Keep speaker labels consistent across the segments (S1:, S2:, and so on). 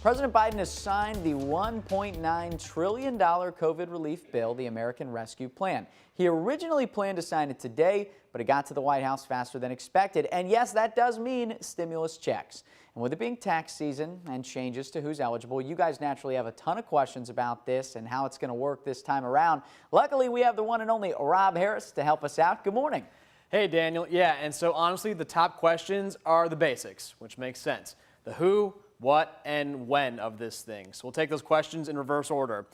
S1: President Biden has signed the $1.9 trillion COVID relief bill, the American Rescue Plan. He originally planned to sign it today, but it got to the White House faster than expected. And yes, that does mean stimulus checks. And with it being tax season and changes to who's eligible, you guys naturally have a ton of questions about this and how it's going to work this time around. Luckily, we have the one and only Rob Harris to help us out. Good morning.
S2: Hey, Daniel. Yeah, and so honestly, the top questions are the basics, which makes sense. The who, what, and when of this thing. So we'll take those questions in reverse order.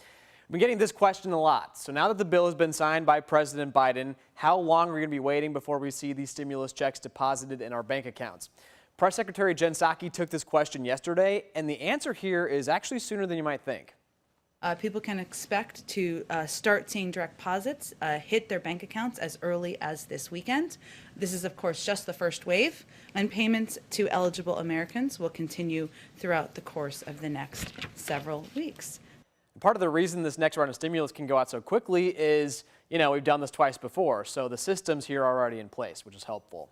S2: We've been getting this question a lot. So now that the bill has been signed by President Biden, how long are we going to be waiting before we see these stimulus checks deposited in our bank accounts? Press Secretary Jen Psaki took this question yesterday, and the answer here is actually sooner than you might think.
S3: People can expect to start seeing direct deposits hit their bank accounts as early as this weekend. This is, of course, just the first wave, and payments to eligible Americans will continue throughout the course of the next several weeks.
S2: Part of the reason this next round of stimulus can go out so quickly is, we've done this twice before, so the systems here are already in place, which is helpful.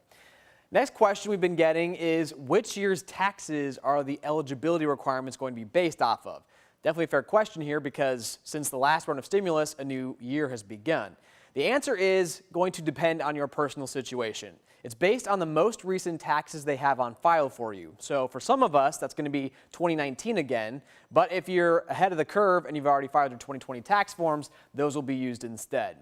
S2: Next question we've been getting is, which year's taxes are the eligibility requirements going to be based off of? Definitely a fair question here because since the last round of stimulus, a new year has begun. The answer is going to depend on your personal situation. It's based on the most recent taxes they have on file for you. So for some of us, that's going to be 2019 again. But if you're ahead of the curve and you've already filed your 2020 tax forms, those will be used instead.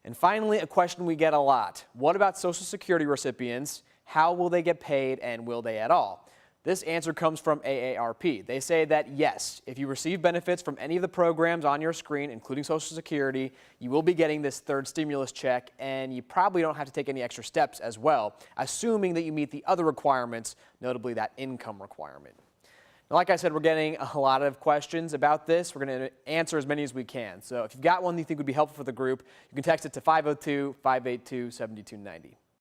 S2: And finally, a question we get a lot. What about Social Security recipients? How will they get paid and will they at all? This answer comes from AARP. They say that yes, if you receive benefits from any of the programs on your screen, including Social Security, you will be getting this third stimulus check, and you probably don't have to take any extra steps as well, assuming that you meet the other requirements, notably that income requirement. Now, like I said, we're getting a lot of questions about this. We're going to answer as many as we can. So if you've got one that you think would be helpful for the group, you can text it to 502-582-7290.